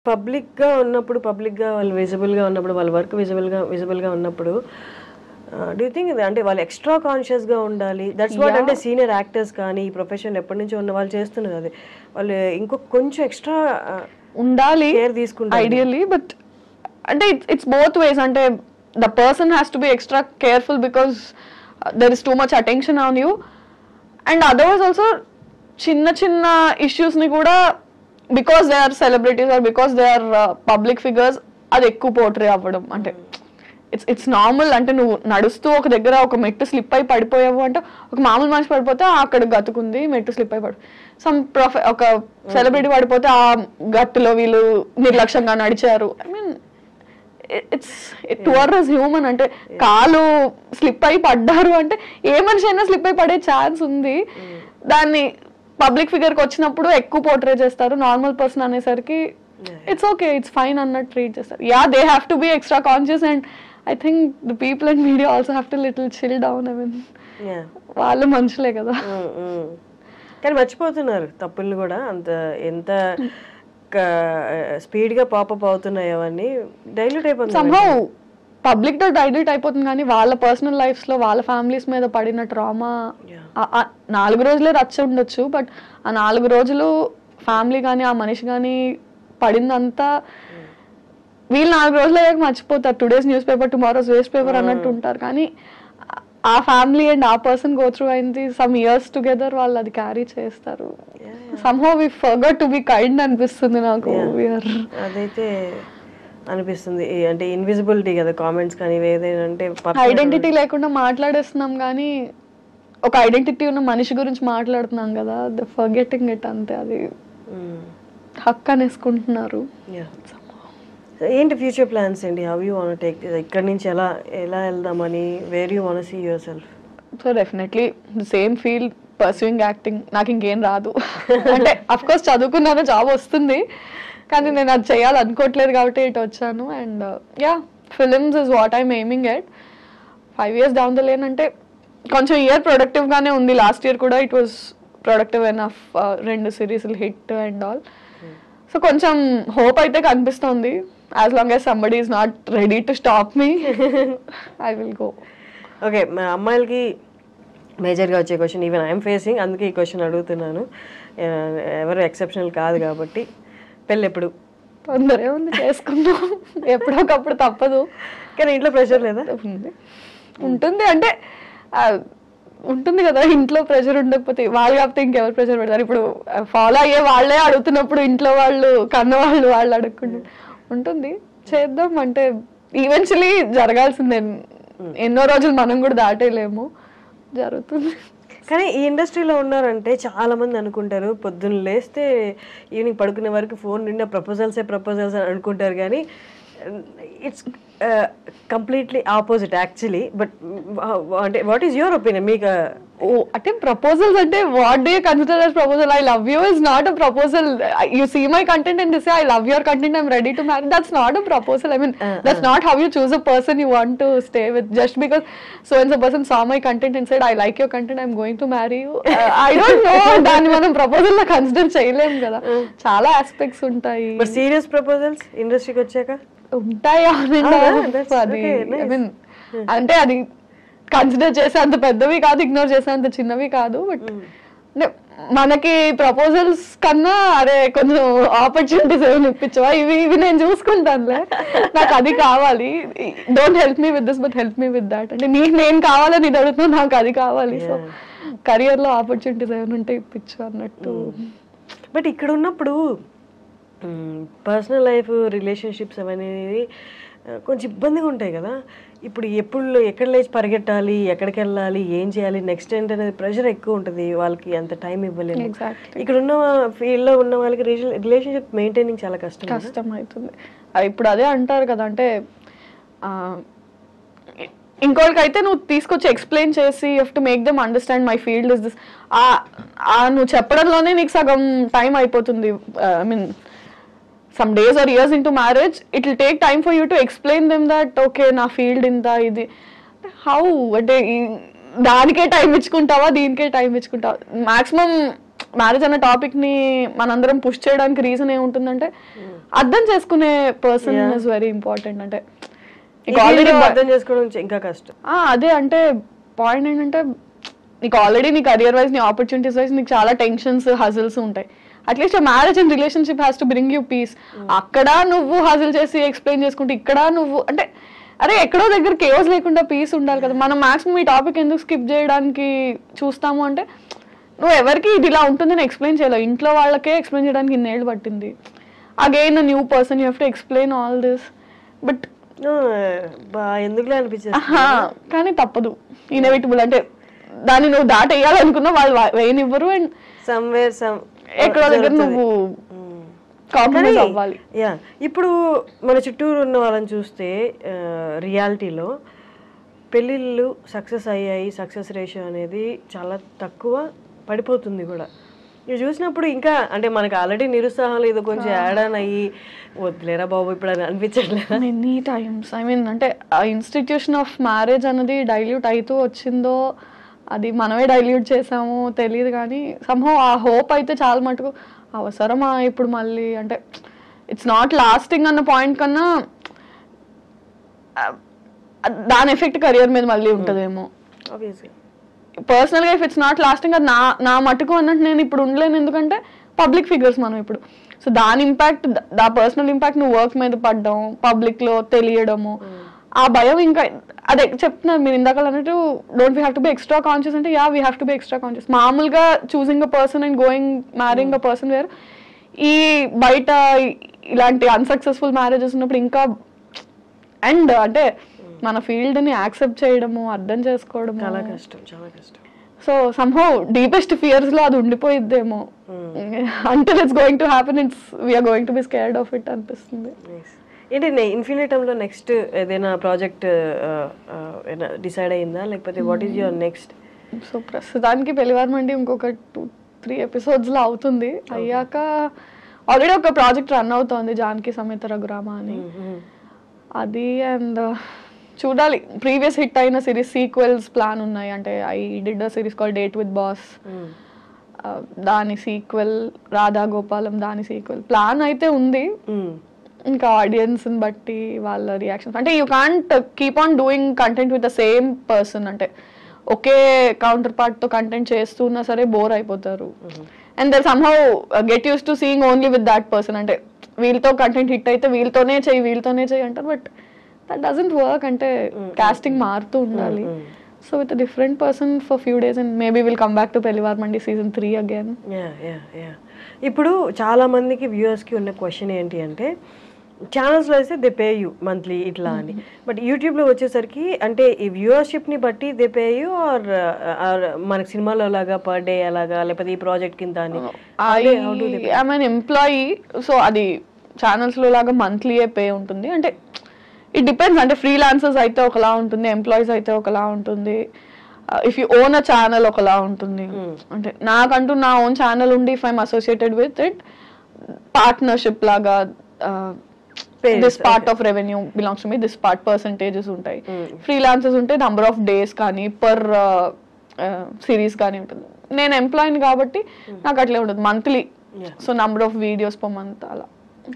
పబ్లిక్గా ఉన్నప్పుడు, పబ్లిక్గా వాళ్ళు విజిబుల్గా ఉన్నప్పుడు, వాళ్ళ వర్క్ విజిబుల్గా ఉన్నప్పుడు డూ యూ థింక్ అంటే వాళ్ళు ఎక్స్ట్రా కాన్షియస్గా ఉండాలి? దట్స్ వాట్ అంటే సీనియర్ యాక్టర్స్ కానీ ఈ ప్రొఫెషన్ ఎప్పటి నుంచో ఉన్న వాళ్ళు చేస్తున్నారు. అది వాళ్ళు కొంచెం ఎక్స్ట్రా ఉండాలి కేర్ తీసుకుంటారు ఐడియల్లీ. బట్ అంటే ఇట్స్ బోత్ వేస్. అంటే the person has to be extra careful because there is too much attention on you, and otherwise also chinna issues ni kuda because they are celebrities or because they are public figures adi ekku portray avvadam. Ante it's normal. అంటే నువ్వు నడుస్తూ ఒక దగ్గర ఒక మెట్టు slip అయి పడిపోయావు అంటే ఒక మామూలు మనిషి పడిపోతే అక్కడ గతుకుంది, మెట్టు స్లిప్ అయి ఒక సెలబ్రిటీ పడిపోతే ఆ గట్టులో వీళ్ళు నిర్లక్ష్యంగా నడిచారు. I mean tours human. అంటే కాలు స్లిప్ అయి పడ్డారు అంటే ఏ మనిషి అయినా స్లిప్ అయి పడే ఛాన్స్ ఉంది. దాన్ని పబ్లిక్ ఫిగర్కి వచ్చినప్పుడు ఎక్కువ పోర్ట్రే చేస్తారు. నార్మల్ పర్సన్ అనేసరికి ఇట్స్ ఓకే, ఇట్స్ ఫైన్ అన్నట్టు ట్రీట్ చేస్తారు. Yeah, they have to be extra conscious and I think the people and media also have to little chill down. I mean వాళ్ళు మనుషులే కదా. కానీ మర్చిపోతున్నారు తప్పుల్ని కూడా. అంత ఎంత స్పీడ్గా పాపప్ అవుతున్నాయి అవన్నీ డైల్యూట్ అయిపోతుంది. సంహౌ పబ్లిక్ తో డైల్యూట్ అయిపోతుంది. కానీ వాళ్ళ పర్సనల్ లైఫ్స్ లో వాళ్ళ ఫ్యామిలీస్ మీద పడిన ట్రామా 4 రోజులే రచ్చ ఉండొచ్చు. బట్ ఆ 4 రోజులు ఫ్యామిలీ కానీ ఆ మనిషి కానీ పడిందంతా వీళ్ళు 4 రోజులు అయ్యాక మర్చిపోతారు. Today's newspaper tomorrow's waste paper అన్నట్టు ఉంటారు. కానీ ఆ ఫ్యామిలీ అండ్ ఆ పర్సన్ గో త్రూ అయింది సమ్ ఇయర్స్ టుగెదర్, వాళ్ళు అది క్యారీ చేస్తారు. somehow we forgot to be kind అనిపిస్తుంది నాకు. అదైతే అనిపిస్తుంది. అంటే ఇన్విజిబిలిటీ కదా కామెంట్స్ కానీ ఏదైనా అంటే ఐడెంటిటీ లేకుండా మాట్లాడేస్తున్నాం కానీ ఒక ఐడెంటిటీ ఉన్న మనిషి గురించి మాట్లాడుతున్నాం కదా, ద ఫర్గెటింగ్ ఇట్. అంతే, అది హక్ అనేసుకుంటున్నారు. ఏంటి ఫ్యూచర్ ప్లాన్స్ ఏంటి? హౌ యూ వాంట్ టేక్ ఇక్కడ నుంచి ఎలా వెళ్దామని, where you want see yourself? So definitely the same field, pursuing acting. నాకు ఇంకేం రాదు. అంటే అఫ్ కోర్స్ చదువుకున్నాను, జాబ్ వస్తుంది, కానీ నేను అది చేయాలనుకోవట్లేదు కాబట్టి ఇటు వచ్చాను. And yeah, films is what I'm aiming at. 5 years down the lane అంటే కొంచెం ఇయర్ ప్రొడక్టివ్గానే ఉంది. లాస్ట్ ఇయర్ కూడా ఇట్ వాస్ ప్రొడక్టివ్ ఎనఫ్. 2 సిరీస్లు హిట్ అండ్ ఆల్. సో కొంచెం హోప్ అయితే కనిపిస్తుంది. As long as somebody is not ready to stop me, I will go. Okay, మా అమ్మాయిలకి మేజర్గా వచ్చే క్వశ్చన్ ఈవెన్ ఐఎమ్ ఫేసింగ్, అందుకే ఈ క్వశ్చన్ అడుగుతున్నాను. ఎవరు ఎక్సెప్షనల్ కాదు కాబట్టి. పెళ్ళి ఎప్పుడు? తొందరే ఉంది, చేసుకున్నాం. ఎప్పుడొకప్పుడు తప్పదు. కానీ ఇంట్లో ప్రెషర్ లేదా? ఉంటుంది. అంటే ఉంటుంది కదా, ఇంట్లో ప్రెషర్ ఉండకపోతే వాళ్ళు కాకపోతే ఇంకెవరు ప్రెషర్ పెడతారు? ఇప్పుడు ఫాలో అయ్యే వాళ్ళే అడుగుతున్నప్పుడు ఇంట్లో వాళ్ళు కన్నవాళ్ళు అడగకుండా ఉంటుంది. చేద్దాం అంటే ఈవెన్చువలీ జరగాల్సిందే. ఎన్నో రోజులు మనం కూడా దాటేయలేము, జరుగుతుంది. కానీ ఈ ఇండస్ట్రీలో ఉన్నారంటే చాలా మంది అనుకుంటారు పొద్దున్న లేస్తే ఈవినింగ్ పడుకునే వరకు ఫోన్ నిండా ప్రపోజల్స్ అని అనుకుంటారు. కానీ it's completely opposite actually. But అంటే వాట్ ఈస్ యువర్ ఒపీనియన్? మీకు అంటే ప్రపోజల్స్ అంటే what do you consider as proposal? I love you is not a proposal. You see my content and they say I love your content, I'm ready to marry. That's not a proposal. I mean, that's not how you choose a person you want to stay with. Just because so and so person saw my content and said I like your content, I'm going to marry you. I don't know. దాన్ని మనం proposal లా consider చేయలేము కదా, చాలా aspects ఉంటాయి. But serious proposals ఇండస్ట్రీకి వచ్చాక ఉంటాయా? అది ఐ మీన్ అంటే అది కన్సిడర్ చేసే అంత పెద్దవి కాదు, ఇగ్నోర్ చేసే అంత చిన్నవి కాదు. బట్ అంటే మనకి ప్రపోజల్స్ కన్నా అరే కొంచెం ఆపర్చునిటీస్ ఏమైనా ఇప్పించవా, ఇవి నేను చూసుకుంటానులే, నాకు అది కావాలి, don't help me with this but help me with that. అంటే నీకు నేను కావాలని ఇది అడుగుతున్నా, నాకు అది కావాలి. సో కెరియర్లో ఆపర్చునిటీస్ ఏమైనా ఉంటే ఇప్పించు అన్నట్టు. బట్ ఇక్కడ ఉన్నప్పుడు పర్సనల్ లైఫ్, రిలేషన్షిప్స్ అనేది కొంచెం ఇబ్బందిగా ఉంటాయి కదా. ఇప్పుడు ఎక్కడ లేచి పరిగెట్టాలి, ఎక్కడికి వెళ్ళాలి, ఏం చేయాలి, నెక్స్ట్ ఏంటనేది ప్రెషర్ ఎక్కువ ఉంటుంది. వాళ్ళకి అంత టైం ఇవ్వలేదు. ఇక్కడ ఉన్న ఫీల్డ్లో ఉన్న వాళ్ళకి రిలేషన్షిప్ మెయింటైనింగ్ చాలా కష్టం అవుతుంది. ఇప్పుడు అదే అంటారు కదా, అంటే ఇంకోటికైతే నువ్వు తీసుకొచ్చి ఎక్స్ప్లెయిన్ చేసి you have to make them understand my field is this. నువ్వు చెప్పడంలోనే నీకు సగం టైం అయిపోతుంది. I mean some days or years into marriage, it will take time for you to explain them that okay na field inta idi how ante danike time ichukuntawa deenke time ichukuntawa. maximum marriage అనే topic ని మనందరం push చేయడానికి reason ఏముంటుందంటే అర్థం చేసుకునే person is very important. అంటే already అర్థం చేసుకోవడం ఇంకా కష్టం. అదే అంటే పాయింట్ ఏంటంటే నీకు ఆల్రెడీ నీ కెరియర్ వైజ్ నీ ఆపర్చునిటీస్ వైజ్ నీకు చాలా టెన్షన్స్ హజిల్స్ ఉంటాయి. At least marriage and relationship has to bring you peace. అక్కడ నువ్వు హజిల్ చేసి ఎక్స్ప్లెయిన్ చేసుకుంటే ఇక్కడ నువ్వు అంటే అరే ఎక్కడో దగ్గర కేవస్ లేకుండా పీస్ ఉండాలి కదా. మనం మాక్సిమం ఈ టాపిక్ ఎందుకు స్కిప్ చేయడానికి చూస్తాము అంటే నువ్వు ఎవరికి ఇది ఇలా ఉంటుందని ఎక్స్ప్లెయిన్ చేయలేవు. ఇంట్లో వాళ్ళకే ఎక్స్ప్లెయిన్ చేయడానికి ఇన్నేళ్ళు పట్టింది. Again new person you have to explain all this. But ఎందుకులే అనిపించింది కానీ తప్పదు, ఇన్ఎవిటబుల్. అంటే దాన్ని నువ్వు దాటేయాలనుకున్నా వాళ్ళు వేయనివ్వరు. అండ్ ఎక్కడో దగ్గర నువ్వు కాంప్రమైజ్ అవ్వాలి. ఇప్పుడు మన చుట్టూరు ఉన్న వాళ్ళని చూస్తే రియాలిటీలో పెళ్ళిళ్ళు సక్సెస్ అయ్యాయి, సక్సెస్ రేషియో అనేది చాలా తక్కువ పడిపోతుంది కూడా. ఇవి చూసినప్పుడు ఇంకా అంటే మనకి ఆల్రెడీ నిరుత్సాహం లేదు, కొంచెం యాడ్ ఆన్ అయ్యి వద్దులేరా బాబు ఇప్పుడు అని అనిపించట్లేదు మెనీ టైమ్స్. ఐ మీన్ అంటే ఆ ఇన్స్టిట్యూషన్ ఆఫ్ మ్యారేజ్ అనేది డైల్యూట్ అవుతూ వచ్చిందో అది మనమే డైల్యూట్ చేసాము తెలియదు, కానీ సంహౌ ఆ హోప్ అయితే చాలా మటుకు అవసరమా ఇప్పుడు మళ్ళీ అంటే ఇట్స్ నాట్ లాస్టింగ్ అన్న పాయింట్ కన్నా దాని ఎఫెక్ట్ కెరియర్ మీద మళ్ళీ ఉంటుందేమో. పర్సనల్గా ఇఫ్ ఇట్స్ నాట్ లాస్టింగ్ అది నా మటుకు అన్నట్టు నేను ఇప్పుడు ఉండలేను, ఎందుకంటే పబ్లిక్ ఫిగర్స్ మనం ఇప్పుడు. సో దాని ఇంపాక్ట్, దా పర్సనల్ ఇంపాక్ట్ నువ్వు వర్క్ మీద పడడం, పబ్లిక్లో తెలియడము, ఆ భయం ఇంకా అదే చెప్తున్నారు మీరు ఇందాక అన్నట్టు don't we have to be extra conscious అంటే yeah we have to be extra conscious. మామూలుగా choosing a person and going marrying a person వేరు. ఈ బయట ఇలాంటి అన్సక్సెస్ఫుల్ మ్యారేజెస్ ఉన్నప్పుడు ఇంకా అండ్ అంటే మన ఫీల్డ్ ని యాక్సెప్ట్ చేయడము, అర్థం చేసుకోవడం చాలా కష్టం, చాలా కష్టం. సో సమ్హౌ డీపెస్ట్ ఫియర్స్ లో అది ఉండిపోయిద్దేమో. Until it's going to happen it's we're going to be scared of it అనిపిస్తుంది. ఏంటి ఇన్ఫినిటంలో నెక్స్ట్ ఏదైనా ప్రాజెక్ట్ డిసైడ్ అయిందా, లేకపోతే what is your next? So ప్రస్తుతానికి పెళ్లివారమండి ఇంకొక 2-3 ఎపిసోడ్స్ లో అవుతుంది. అయ్యాక ఆల్రెడీ ఒక ప్రాజెక్ట్ రన్ అవుతోంది, జానకి సమేత రఘురామ అని. అది అండ్ చూడాలి, ప్రీవియస్ హిట్ అయిన సిరీస్ సీక్వెల్స్ ప్లాన్ ఉన్నాయి. అంటే I did a series call date with boss, దాని సీక్వెల్, రాధా గోపాలం దాని సీక్వెల్ ప్లాన్ అయితే ఉంది. ఇంకా ఆడియన్స్ బట్టి వాళ్ళ రియాక్షన్స్ అంటే you can't keep on doing content with the same person. అంటే ఒకే కౌంటర్ పార్ట్ తో కంటెంట్ చేస్తున్నా సరే బోర్ అయిపోతారు. And they somehow get use to seeing only with that person. అంటే వీళ్ళతో కంటెంట్ హిట్ అయితే వీళ్ళతోనే చెయ్యి అంటారు, బట్ దట్ డజంట్ వర్క్. అంటే కాస్టింగ్ మారుతూ ఉండాలి. So with different person for few days and maybe will come back to Pellivaramandi season 3 again. ఇప్పుడు చాలా మందికి వ్యూవర్స్ కి ఉన్న క్వశ్చన్ ఏంటి అంటే ఛానల్స్లో అయితే దే పే యూ మంత్లీ ఇట్లా అని, బట్ యూట్యూబ్లో వచ్చేసరికి అంటే ఈ వ్యూవర్షిప్ని బట్టి దే పే యూ ఆర్ మనకి సినిమాలో లాగా పర్ డే అలాగా, లేకపోతే ఈ ప్రాజెక్ట్ కింద అని? ఐఎమ్ అన్ ఎంప్లాయీ, సో అది ఛానల్స్లో లాగా మంత్లీయే పే ఉంటుంది. అంటే ఇట్ డిపెండ్స్. అంటే ఫ్రీలాన్సర్స్ అయితే ఒకలా ఉంటుంది, ఎంప్లాయీస్ అయితే ఒకలా ఉంటుంది, if you own a channel ఒకలా ఉంటుంది. అంటే నాకంటూ నా ఓన్ ఛానల్ ఉండి if I'm associated with it partnership లాగా this part of revenue belongs to me, this part percentages ఉంటాయి. ఫ్రీలాన్సర్స్ ఉంటే నంబర్ ఆఫ్ డేస్ కానీ పర్ సిరీస్ కానీ ఉంటుంది. నేను ఎంప్లాయీని కాబట్టి నాకు అట్లే ఉంటుంది monthly. So number of videos per month అలా.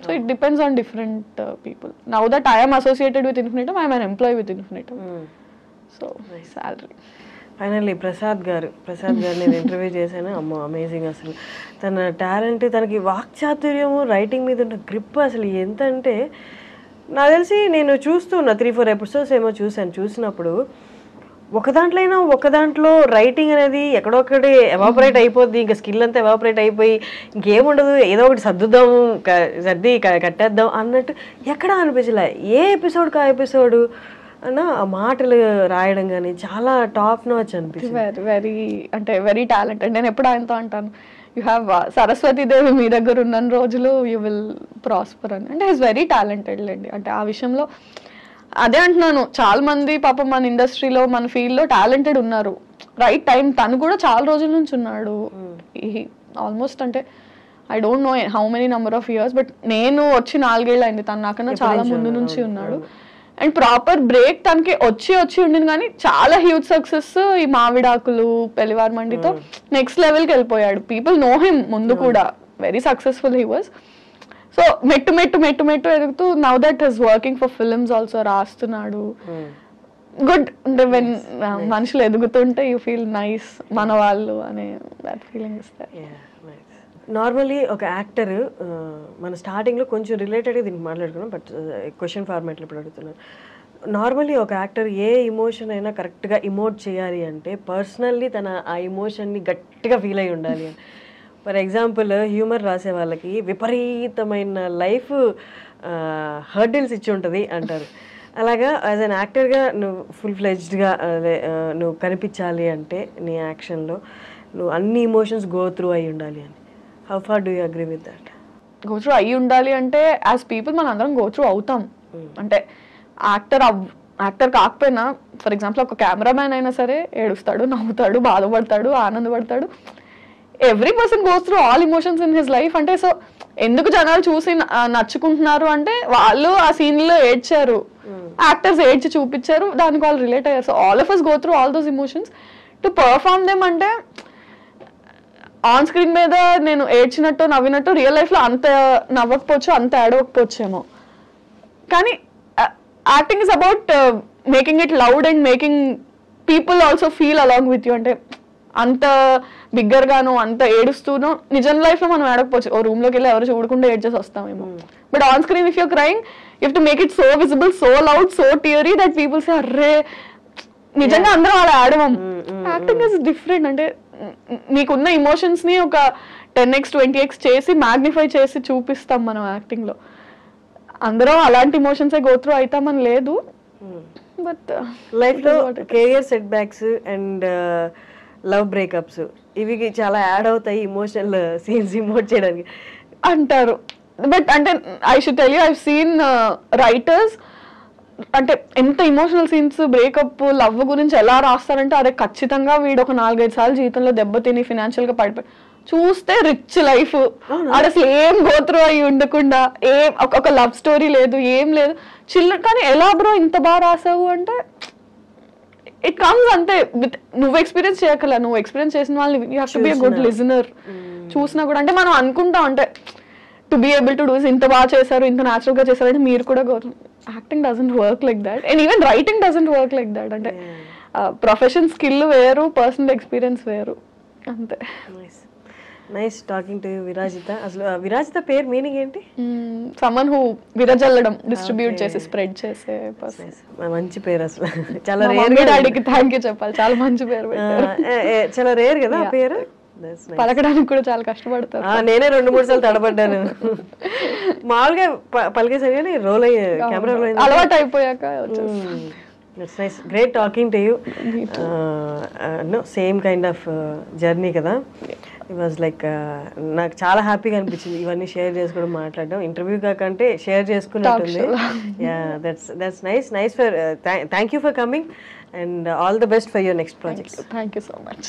So it depends on different people. Now that I'm associated with Infinitum, I'm an employee with Infinitum. So salary. Finally Prasad garu నేను ఇంటర్వ్యూ చేశాను. అమ్మో అమేజింగ్. అసలు తన టాలెంట్, తనకి వాక్చాతుర్యము, రైటింగ్ మీద ఉన్న grip అసలు ఎంత అంటే నాకు తెలిసి నేను చూస్తున్నా 3-4 ఎపిసోడ్స్ ఏమో చూసినప్పుడు ఒక దాంట్లో రైటింగ్ అనేది ఎక్కడొక్కడే ఎవాపరేట్ అయిపోద్ది, ఇంకా స్కిల్ అంతా ఎవాపరేట్ అయిపోయి ఇంకేముండదు, ఏదో ఒకటి సర్ది కట్టేద్దాం అన్నట్టు ఎక్కడా అనిపించలే. ఏ ఎపిసోడ్కి ఆ ఎపిసోడ్ అన్న ఆ మాటలు రాయడం కానీ చాలా టాప్ నాచ్ అనిపిస్తుంది. Very talented. నేను ఎప్పుడు ఆయనతో అంటాను యూ హ్యావ్ సరస్వతీదేవి మీ దగ్గర ఉన్న రోజులు యూ విల్ ప్రాస్పర్ అని. అంటే ఈజ్ వెరీ టాలెంటెడ్ లేండి. అంటే ఆ విషయంలో అదే అంటున్నాను, చాలా మంది పాపం మన ఇండస్ట్రీలో మన ఫీల్డ్లో టాలెంటెడ్ ఉన్నారు. రైట్ టైం తను కూడా చాలా రోజుల నుంచి ఉన్నాడు. ఆల్మోస్ట్ అంటే I don't know how many number of years, but నేను వచ్చి 4 ఏళ్ళు అయింది, తను నాకన్నా చాలా ముందు నుంచి ఉన్నాడు. అండ్ ప్రాపర్ బ్రేక్ తనకి వచ్చి ఉండింది, కానీ చాలా హ్యూజ్ సక్సెస్ ఈ మావిడాకులు, పెళ్లివారమండితో నెక్స్ట్ లెవెల్కి వెళ్ళిపోయాడు. పీపుల్ నో హిమ్ ముందు కూడా, very successful he was. So మెట్టు ఎదుగుతూ now that is working for films also, రాస్తున్నాడు. గుడ్. అంటే వెన్ మనుషులు ఎదుగుతుంటే యూ ఫీల్ నైస్, మన వాళ్ళు అనే దట్ ఫీలింగ్ ఇస్తారు. నార్మల్లీ ఒక యాక్టర్ మన స్టార్టింగ్లో కొంచెం రిలేటెడ్గా దీనికి మాట్లాడుకున్నాం, బట్ క్వశ్చన్ ఫార్మాట్లో ఇప్పుడు అడుగుతున్నాను. నార్మల్లీ ఒక యాక్టర్ ఏ ఇమోషన్ అయినా కరెక్ట్గా ఇమోట్ చేయాలి అంటే పర్సనల్లీ తన ఆ ఇమోషన్ని గట్టిగా ఫీల్ అయి ఉండాలి అని. ఫర్ ఎగ్జాంపుల్ హ్యూమర్ రాసే వాళ్ళకి విపరీతమైన లైఫ్ హర్డిల్స్ ఇచ్చి ఉంటుంది అంటారు. అలాగా యాజ్ అన్ యాక్టర్గా నువ్వు ఫుల్ ఫ్లెడ్జ్డ్గా నువ్వు కనిపించాలి అంటే నీ యాక్షన్లో నువ్వు అన్ని ఇమోషన్స్ గో త్రూ అయి ఉండాలి అని. How far do you agree with that? Go through అయ్యి ఉండాలి అంటే యాజ్ పీపుల్ మనం అందరం గో త్రూ అవుతాం. అంటే యాక్టర్ కాకపోయినా ఫర్ ఎగ్జాంపుల్ ఒక కెమెరామ్యాన్ అయినా సరే ఏడుస్తాడు, నవ్వుతాడు, బాధపడతాడు, ఆనందపడతాడు. Every person goes through all emotions in his life. అంటే సో ఎందుకు జనాలు చూసి నచ్చుకుంటున్నారు అంటే వాళ్ళు ఆ సీన్లో ఏడ్చారు, యాక్టర్స్ ఏడ్చి చూపించారు, దానికి వాళ్ళు రిలేట్ అయ్యారు. So all of us go through all those emotions to perform them. అంటే ఆన్ స్క్రీన్ మీద నేను ఏడ్చినట్టు నవ్వినట్టు రియల్ లైఫ్లో అంత నవ్వకపోవచ్చు, అంత ఏడవకపోవచ్చేమో. కానీ acting is about making it loud and making people also feel along with you. అంటే అంత బిగ్గర్గాను అంత ఏడుస్తూనో నిజం లైఫ్లో మనం ఏడకపోవచ్చు, ఓ రూమ్లోకి వెళ్ళి ఎవరు చూడకుండా ఏడ్చేసి వస్తామేమో. But on screen if you're crying you have to make it so visible, so loud, so teary that people say అర్రే నిజంగా అందరం అలా ఆడవం. Acting is different. అంటే నీకున్న ఇమోషన్స్ ని ఒక 10x 20x చేసి మ్యాగ్నిఫై చేసి చూపిస్తాం మనం యాక్టింగ్ లో. అందరం అలాంటి ఇమోషన్స్ గో త్రూ అవుతామని లేదు. బట్ లైఫ్ లో career set backs and love breakups ఇవి చాలా యాడ్ అవుతాయి ఇమోషనల్ సీన్స్ ఇమోట్ చేయడానికి అంటారు. బట్ అంటే I should tell you, I have seen writers అంటే ఎంత ఇమోషనల్ సీన్స్ బ్రేకప్ లవ్ గురించి ఎలా రాస్తారంటే అదే ఖచ్చితంగా వీడు ఒక 4-5 సార్లు జీవితంలో దెబ్బతిని ఫినాన్షియల్ గా పడిపోయి చూస్తే రిచ్ లైఫ్, అది అసలు ఏం గోత్రూ అయ్యి ఉండకుండా ఏం ఒక లవ్ స్టోరీ లేదు, ఏం లేదు, చిల్లర. కానీ ఎలా బ్రో ఇంత బాగా రాసావు అంటే ఇట్ కమ్స్ అంతే. నువ్వు ఎక్స్పీరియన్స్ చేయగల, నువ్వు ఎక్స్పీరియన్స్ చేసిన వాళ్ళని you have to be a good listener. చూసినా కూడా అంటే మనం అనుకుంటాం అంటే to be able to do ఇంత బాగా చేశారు, ఇంత న్యాచురల్ గా చేశారు అంటే మీరు కూడా acting doesn't work like that and even writing doesn't work like that. అంటే ప్రొఫెషన్ స్కిల్ వేరు, పర్సనల్ ఎక్స్పీరియన్స్ వేరు అంతే. Nice talking to Virajitha. అసలు విరాజిత పేరు మీనింగ్ ఏంటి? సమ్మన్ హూ విరజల్లడం, డిస్ట్రిబ్యూట్ చేసి స్ప్రెడ్ చేసే పర్సన్. మంచి పేరు అసలు. చాలా రేర్. డాడీకి థ్యాంక్ యూ చెప్పాలి, చాలా మంచి పేరు పెట్టారు. చాలా రేర్ కదా ఆ పేరు, పలకడానికి కూడా చాలా కష్టపడతారు. నేనే 2-3 సార్లు తడబడ్డాను. మామూలుగా పలికేసాను కానీ రోల్ అయ్యే కెమెరా రోల్ అయింది, అలవాటు అయిపోయాక. That's nice. Great talking to you. No, same kind of journey కదా. It was like నాకు చాలా హ్యాపీగా అనిపించింది ఇవన్నీ షేర్ చేసుకోవడం, మాట్లాడడం. ఇంటర్వ్యూ కాకంటే షేర్ చేసుకున్నట్టుంది. Yeah, that's nice for thank you for coming and all the best for your next projects. Thank you so much.